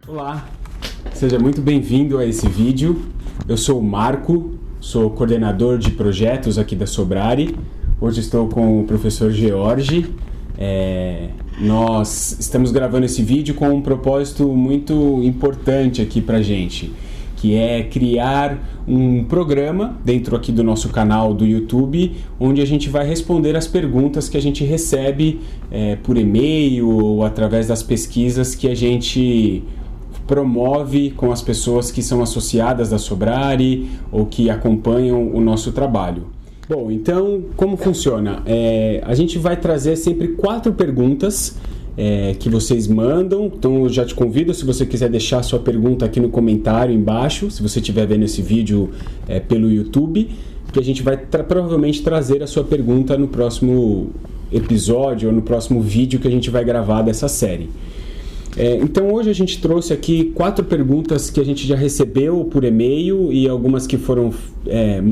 Olá, seja muito bem-vindo a esse vídeo. Eu sou o Marco, sou coordenador de projetos aqui da Sobrare. Hoje estou com o professor George. Nós estamos gravando esse vídeo com um propósito muito importante aqui pra gente, que é criar um programa dentro aqui do nosso canal do YouTube, onde a gente vai responder as perguntas que a gente recebe por e-mail ou através das pesquisas que a gente promove com as pessoas que são associadas da Sobrare ou que acompanham o nosso trabalho. Bom, então, como funciona? A gente vai trazer sempre 4 perguntas que vocês mandam. Então, eu já te convido, se você quiser deixar sua pergunta aqui no comentário embaixo, se você estiver vendo esse vídeo pelo YouTube, que a gente vai provavelmente trazer a sua pergunta no próximo episódio ou no próximo vídeo que a gente vai gravar dessa série. Então hoje a gente trouxe aqui 4 perguntas que a gente já recebeu por e-mail e algumas que foram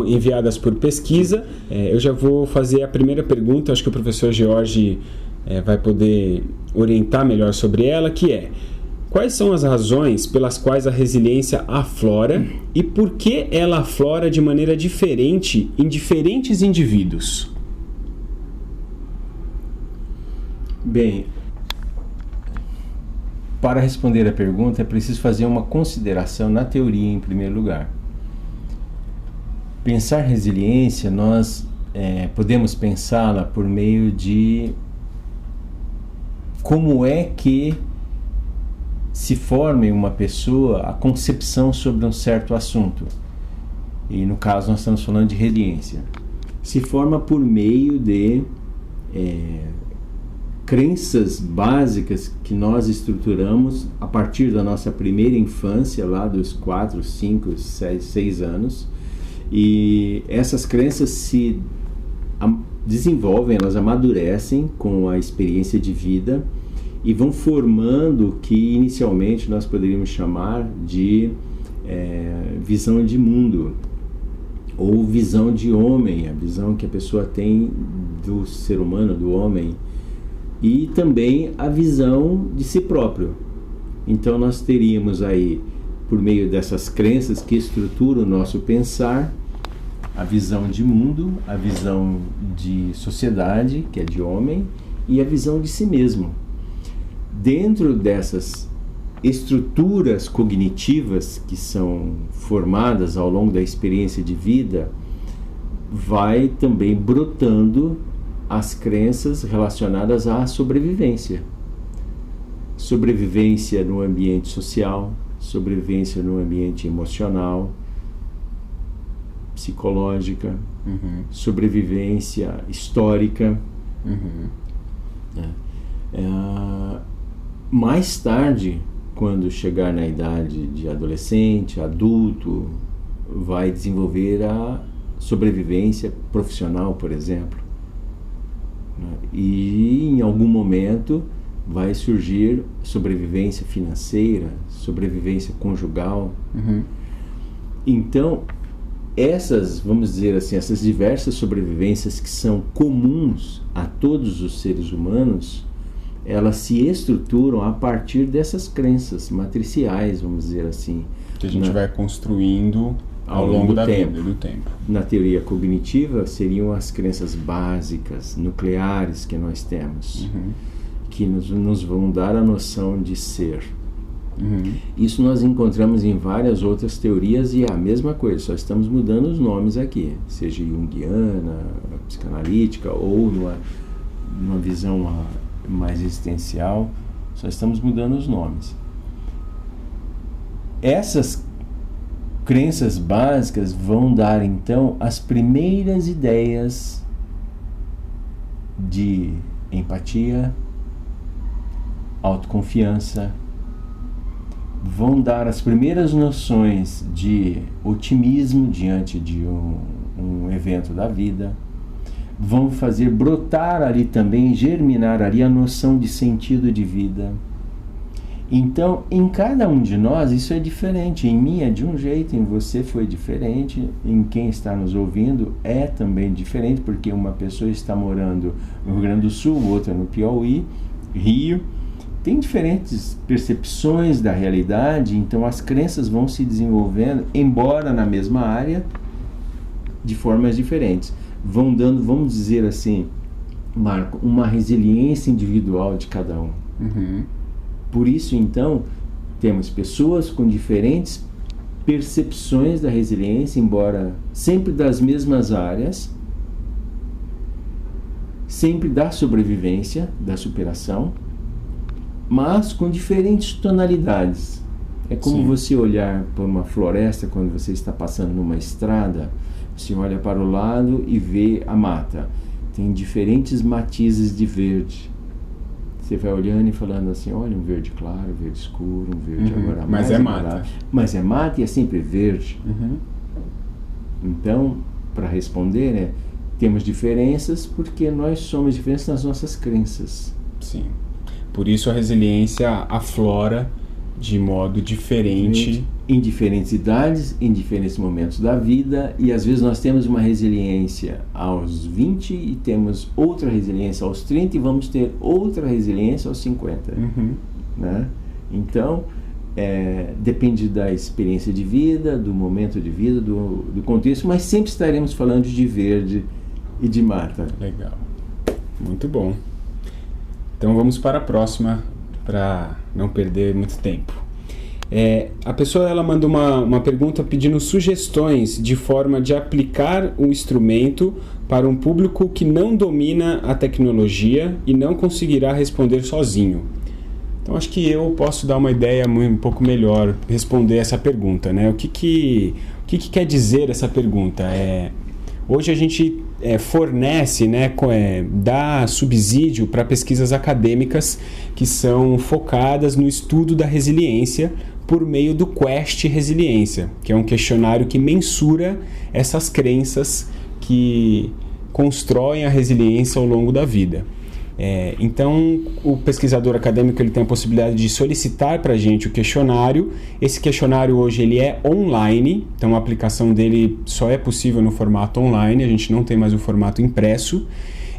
enviadas por pesquisa. Eu já vou fazer a primeira pergunta, acho que o professor George vai poder orientar melhor sobre ela, que é: quais são as razões pelas quais a resiliência aflora e por que ela aflora de maneira diferente em diferentes indivíduos? Bem, para responder a pergunta, é preciso fazer uma consideração na teoria, em primeiro lugar. Pensar resiliência, nós podemos pensá-la por meio de como é que se forma em uma pessoa a concepção sobre um certo assunto. E no caso nós estamos falando de resiliência. Se forma por meio de crenças básicas que nós estruturamos a partir da nossa primeira infância, lá dos 4, 5, 6 anos, e essas crenças se desenvolvem, elas amadurecem com a experiência de vida e vão formando o que inicialmente nós poderíamos chamar de visão de mundo ou visão de homem, a visão que a pessoa tem do ser humano, do homem, e também a visão de si próprio. Então nós teríamos aí, por meio dessas crenças que estruturam o nosso pensar, a visão de mundo, a visão de sociedade, que é de homem, e a visão de si mesmo. Dentro dessas estruturas cognitivas que são formadas ao longo da experiência de vida, vai também brotando as crenças relacionadas à sobrevivência. Sobrevivência no ambiente social, sobrevivência no ambiente emocional, psicológica, sobrevivência histórica. Mais tarde, quando chegar na idade de adolescente, adulto, vai desenvolver a sobrevivência profissional, por exemplo. E em algum momento vai surgir sobrevivência financeira, sobrevivência conjugal. Então, vamos dizer assim, essas diversas sobrevivências que são comuns a todos os seres humanos, elas se estruturam a partir dessas crenças matriciais, vamos dizer assim, que a gente vai construindo ao longo da vida, do tempo. Na teoria cognitiva, seriam as crenças básicas, nucleares que nós temos, que nos vão dar a noção de ser. Isso nós encontramos em várias outras teorias e é a mesma coisa, só estamos mudando os nomes aqui, seja junguiana, psicanalítica ou numa visão mais existencial, só estamos mudando os nomes. Essas crenças básicas vão dar então as primeiras ideias de empatia, autoconfiança, vão dar as primeiras noções de otimismo diante de um evento da vida, vão fazer brotar ali também, germinar ali a noção de sentido de vida. Então, em cada um de nós, isso é diferente. Em mim é de um jeito, em você foi diferente, em quem está nos ouvindo é também diferente, porque uma pessoa está morando no Rio Grande do Sul, outra no Piauí, Rio. Tem diferentes percepções da realidade, então as crenças vão se desenvolvendo, embora na mesma área, de formas diferentes. Vão dando, vamos dizer assim, Marco, uma resiliência individual de cada um. Uhum. Por isso, então, temos pessoas com diferentes percepções da resiliência, embora sempre das mesmas áreas, sempre da sobrevivência, da superação, mas com diferentes tonalidades. É como Sim. você olhar por uma floresta quando você está passando numa estrada, você olha para o lado e vê a mata. Tem diferentes matizes de verde. Você vai olhando e falando assim, olha, um verde claro, um verde escuro, um verde agora mais Mas é amarelo. mata. Mas é mata e é sempre verde. Uhum. Então, para responder, né, temos diferenças porque nós somos diferentes nas nossas crenças. Sim. Por isso a resiliência aflora de modo diferente. Em diferentes idades, em diferentes momentos da vida, e às vezes nós temos uma resiliência aos 20 e temos outra resiliência aos 30 e vamos ter outra resiliência aos 50. Uhum. Né? Então, depende da experiência de vida, do momento de vida, do contexto, mas sempre estaremos falando de verde e de mata. Legal. Muito bom. Então vamos para a próxima, para não perder muito tempo. A pessoa ela manda uma pergunta pedindo sugestões de forma de aplicar o instrumento para um público que não domina a tecnologia e não conseguirá responder sozinho. Então acho que eu posso dar uma ideia um pouco melhor, responder essa pergunta, né? O que quer dizer essa pergunta? Hoje a gente fornece, né, dá subsídio para pesquisas acadêmicas que são focadas no estudo da resiliência por meio do Quest Resiliência, que é um questionário que mensura essas crenças que constroem a resiliência ao longo da vida. Então, o pesquisador acadêmico ele tem a possibilidade de solicitar para a gente o questionário. Esse questionário hoje ele é online, então a aplicação dele só é possível no formato online, a gente não tem mais o formato impresso.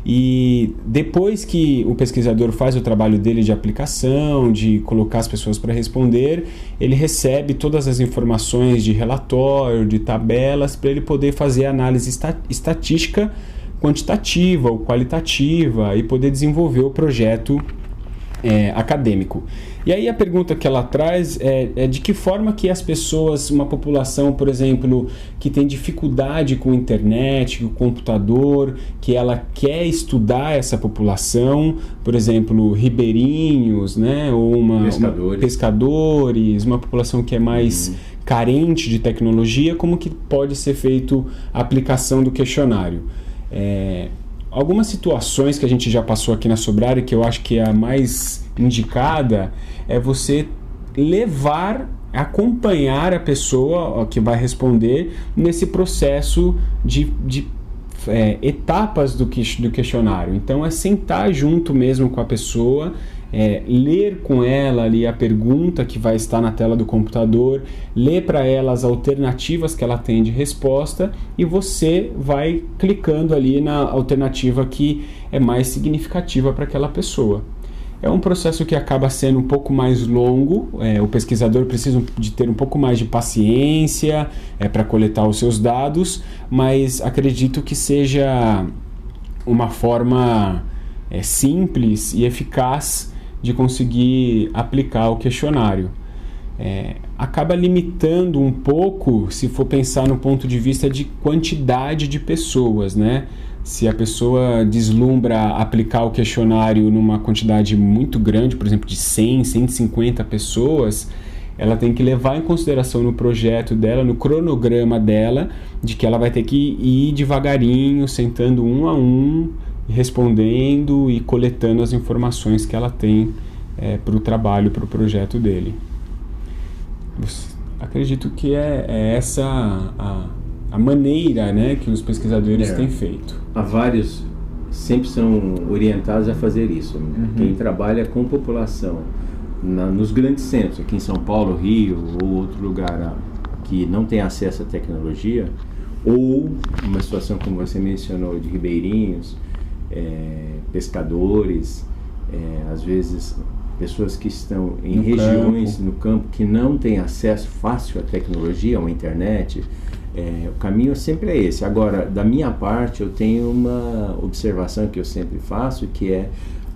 E depois que o pesquisador faz o trabalho dele de aplicação, de colocar as pessoas para responder, ele recebe todas as informações de relatório, de tabelas, para ele poder fazer análise estatística quantitativa ou qualitativa e poder desenvolver o projeto acadêmico. E aí a pergunta que ela traz é de que forma que as pessoas, uma população, por exemplo, que tem dificuldade com a internet, com o computador, que ela quer estudar essa população, por exemplo, ribeirinhos, né, ou pescadores, uma população que é mais carente de tecnologia, como que pode ser feito a aplicação do questionário? Algumas situações que a gente já passou aqui na Sobrare, que eu acho que é a mais indicada, é você acompanhar a pessoa que vai responder nesse processo de etapas do questionário. Então é sentar junto mesmo com a pessoa, ler com ela ali a pergunta que vai estar na tela do computador, ler para ela as alternativas que ela tem de resposta e você vai clicando ali na alternativa que é mais significativa para aquela pessoa. É um processo que acaba sendo um pouco mais longo, o pesquisador precisa de ter um pouco mais de paciência para coletar os seus dados, mas acredito que seja uma forma simples e eficaz de conseguir aplicar o questionário. Acaba limitando um pouco, se for pensar no ponto de vista de quantidade de pessoas, né? Se a pessoa deslumbra aplicar o questionário numa quantidade muito grande, por exemplo, de 100, 150 pessoas, ela tem que levar em consideração no projeto dela, no cronograma dela, de que ela vai ter que ir devagarinho, sentando um a um, respondendo e coletando as informações que ela tem para o trabalho, para o projeto dele. Acredito que é essa a maneira, né, que os pesquisadores têm feito. Há vários, sempre são orientados a fazer isso. Quem trabalha com população nos grandes centros, aqui em São Paulo, Rio ou outro lugar que não tem acesso à tecnologia, ou uma situação como você mencionou de ribeirinhos, pescadores, às vezes pessoas que estão em regiões no campo que não têm acesso fácil à tecnologia, a uma internet, o caminho sempre é esse. Agora, da minha parte, eu tenho uma observação que eu sempre faço, que é,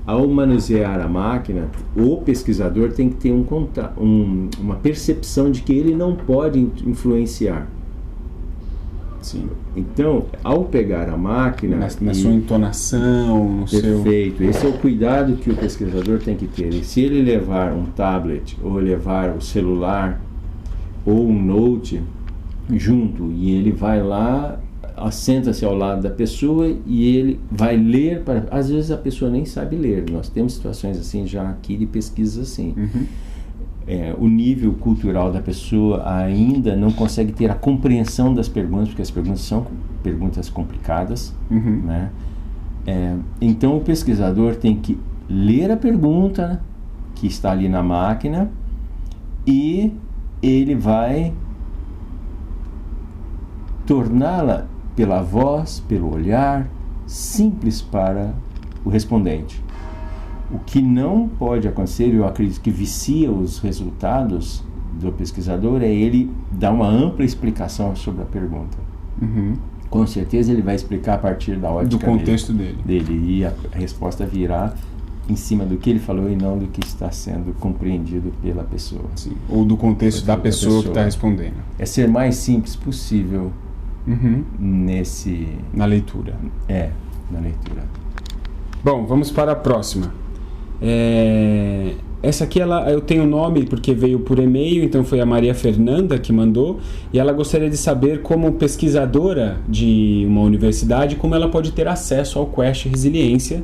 ao manusear a máquina, o pesquisador tem que ter uma percepção de que ele não pode influenciar. Sim. Então, ao pegar a máquina... Na sua entonação, no seu... Perfeito. Esse é o cuidado que o pesquisador tem que ter. E se ele levar um tablet, ou levar o celular, ou um note junto, e ele vai lá, assenta-se ao lado da pessoa e ele vai ler... Às vezes a pessoa nem sabe ler. Nós temos situações assim já aqui de pesquisas assim. Uhum. O nível cultural da pessoa ainda não consegue ter a compreensão das perguntas, porque as perguntas são perguntas complicadas, uhum. né? Então o pesquisador tem que ler a pergunta que está ali na máquina e ele vai torná-la pela voz, pelo olhar, simples para o respondente. O que não pode acontecer, eu acredito que vicia os resultados do pesquisador, é ele dar uma ampla explicação sobre a pergunta. Uhum. Com certeza ele vai explicar a partir da ótica do contexto dele. E a resposta virá em cima do que ele falou e não do que está sendo compreendido pela pessoa. Sim. Ou do contexto da pessoa que está respondendo. É ser mais simples possível uhum. na leitura. Na leitura. Bom, vamos para a próxima. Essa aqui eu tenho o nome porque veio por e-mail, então foi a Maria Fernanda que mandou, e ela gostaria de saber, como pesquisadora de uma universidade, como ela pode ter acesso ao Quest Resiliência.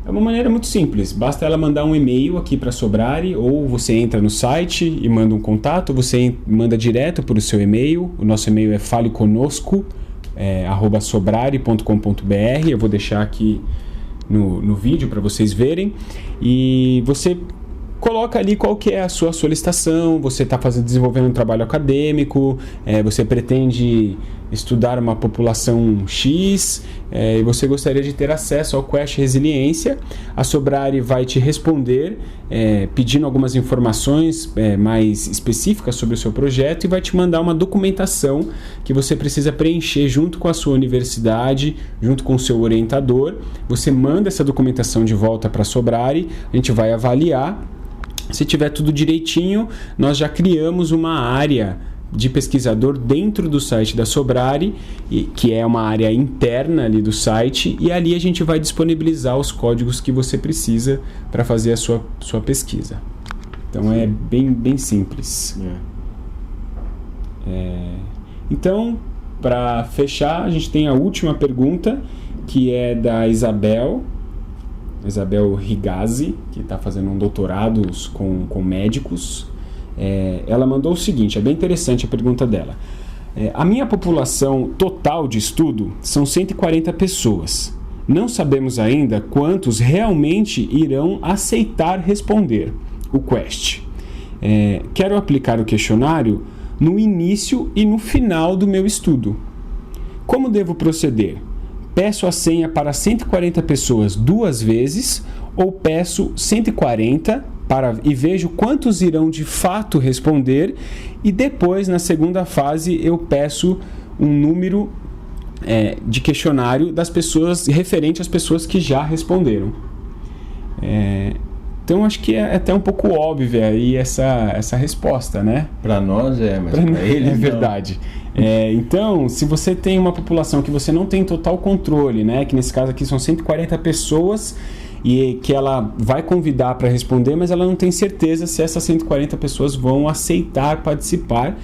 É uma maneira muito simples, basta ela mandar um e-mail aqui para a Sobrari, ou você entra no site e manda um contato, ou você manda direto para o seu e-mail. O nosso e-mail é faleconosco@sobrari.com.br. Eu vou deixar aqui no vídeo para vocês verem, e você coloca ali qual que é a sua solicitação. Você está desenvolvendo um trabalho acadêmico, você pretende estudar uma população X, e você gostaria de ter acesso ao Quest Resiliência. A Sobrari vai te responder pedindo algumas informações mais específicas sobre o seu projeto, e vai te mandar uma documentação que você precisa preencher junto com a sua universidade, junto com o seu orientador. Você manda essa documentação de volta para a Sobrari, a gente vai avaliar. Se tiver tudo direitinho, nós já criamos uma área de pesquisador dentro do site da Sobrari, que é uma área interna ali do site, e ali a gente vai disponibilizar os códigos que você precisa para fazer a sua pesquisa. Então é bem simples. Então, para fechar, a gente tem a última pergunta, que é da Isabel Rigazzi, que está fazendo um doutorado com médicos. Ela mandou o seguinte, é bem interessante a pergunta dela. A minha população total de estudo são 140 pessoas. Não sabemos ainda quantos realmente irão aceitar responder o Quest. Quero aplicar o questionário no início e no final do meu estudo. Como devo proceder? Peço a senha para 140 pessoas 2 vezes, ou peço 140 e vejo quantos irão de fato responder, e depois, na segunda fase, eu peço um número de questionário das pessoas, referente às pessoas que já responderam. Então acho que é até um pouco óbvia aí essa resposta, né? Para nós mas para eles é verdade. Então, se você tem uma população que você não tem total controle, né? Que nesse caso aqui são 140 pessoas, e que ela vai convidar para responder, mas ela não tem certeza se essas 140 pessoas vão aceitar participar.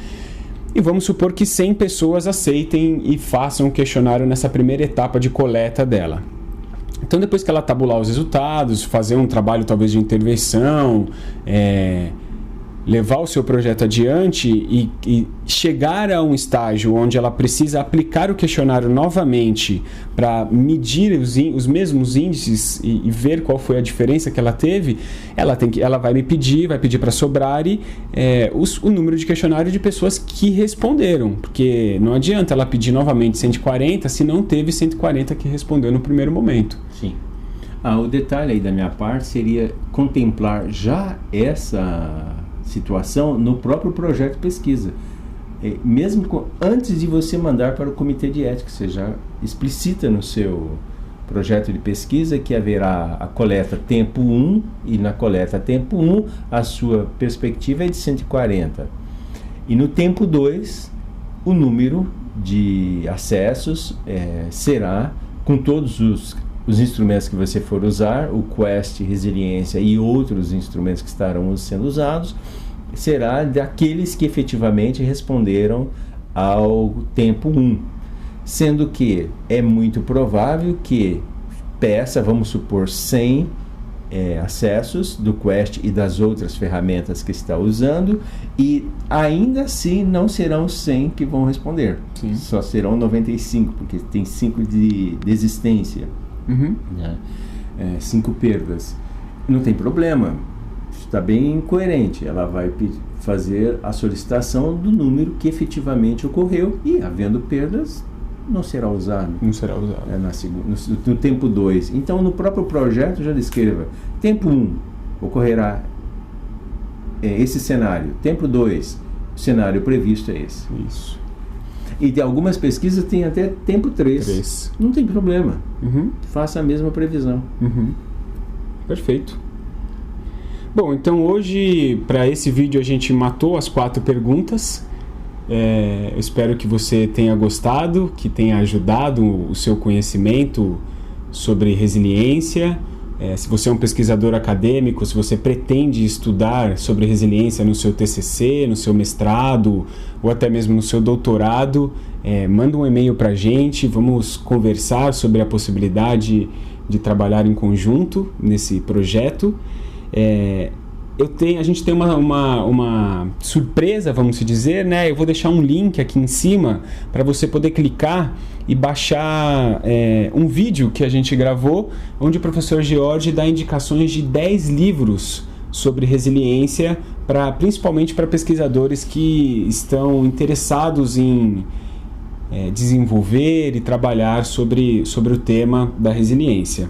E vamos supor que 100 pessoas aceitem e façam o questionário nessa primeira etapa de coleta dela. Então, depois que ela tabular os resultados, fazer um trabalho talvez de intervenção, levar o seu projeto adiante e chegar a um estágio onde ela precisa aplicar o questionário novamente para medir os mesmos índices e ver qual foi a diferença que ela teve, ela vai pedir para Sobrare o número de questionário de pessoas que responderam, porque não adianta ela pedir novamente 140 se não teve 140 que respondeu no primeiro momento. Sim. O detalhe aí da minha parte seria contemplar já essa situação no próprio projeto de pesquisa. Mesmo antes de você mandar para o comitê de ética, você já explicita no seu projeto de pesquisa que haverá a coleta tempo 1 e na coleta tempo 1 a sua perspectiva é de 140. E no tempo 2 o número de acessos será, com todos os instrumentos que você for usar, o Quest, Resiliência e outros instrumentos que estarão sendo usados, será daqueles que efetivamente responderam ao tempo 1. Sendo que é muito provável que peça, vamos supor, 100 acessos do Quest e das outras ferramentas que está usando, e ainda assim não serão 100 que vão responder. Sim. Só serão 95, porque tem 5 de desistência. Uhum. 5 perdas. Não tem problema, está bem coerente. Ela vai fazer a solicitação do número que efetivamente ocorreu e, havendo perdas, não será usado. Não será usado. No tempo 2. Então, no próprio projeto, já descreva: tempo 1, ocorrerá esse cenário. Tempo 2, o cenário previsto é esse. Isso. E de algumas pesquisas tem até tempo 3. Não tem problema. Uhum. Faça a mesma previsão. Uhum. Perfeito. Bom, então hoje, para esse vídeo, a gente matou as 4 perguntas. Eu espero que você tenha gostado, que tenha ajudado o seu conhecimento sobre resiliência. Se você é um pesquisador acadêmico, se você pretende estudar sobre resiliência no seu TCC, no seu mestrado ou até mesmo no seu doutorado, manda um e-mail para a gente, vamos conversar sobre a possibilidade de trabalhar em conjunto nesse projeto. A gente tem uma surpresa, vamos dizer, né? Eu vou deixar um link aqui em cima para você poder clicar e baixar um vídeo que a gente gravou, onde o professor George dá indicações de 10 livros sobre resiliência, principalmente para pesquisadores que estão interessados em desenvolver e trabalhar sobre o tema da resiliência.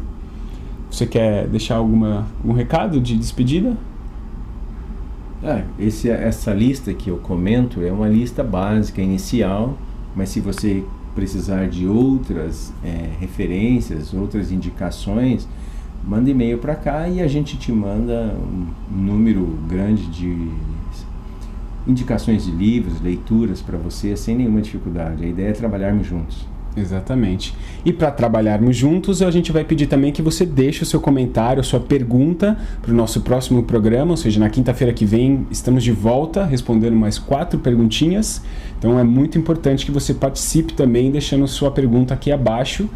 Você quer deixar algum recado de despedida? Essa lista que eu comento é uma lista básica, inicial, mas se você precisar de outras referências, outras indicações, manda e-mail para cá e a gente te manda um número grande de indicações de livros, leituras para você, sem nenhuma dificuldade. A ideia é trabalharmos juntos. Exatamente. E para trabalharmos juntos, a gente vai pedir também que você deixe o seu comentário, a sua pergunta para o nosso próximo programa, ou seja, na quinta-feira que vem estamos de volta respondendo mais 4 perguntinhas. Então é muito importante que você participe também, deixando sua pergunta aqui abaixo.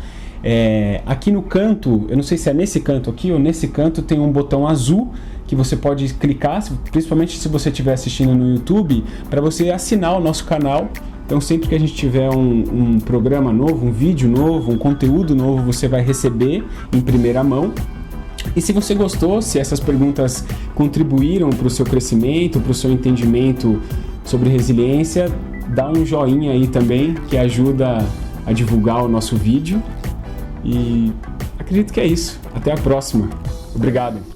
Aqui no canto, eu não sei se é nesse canto aqui ou nesse canto, tem um botão azul que você pode clicar, principalmente se você estiver assistindo no YouTube, para você assinar o nosso canal. Então sempre que a gente tiver um programa novo, um vídeo novo, um conteúdo novo, você vai receber em primeira mão. E se você gostou, se essas perguntas contribuíram para o seu crescimento, para o seu entendimento sobre resiliência, dá um joinha aí também, que ajuda a divulgar o nosso vídeo. E acredito que é isso. Até a próxima. Obrigado.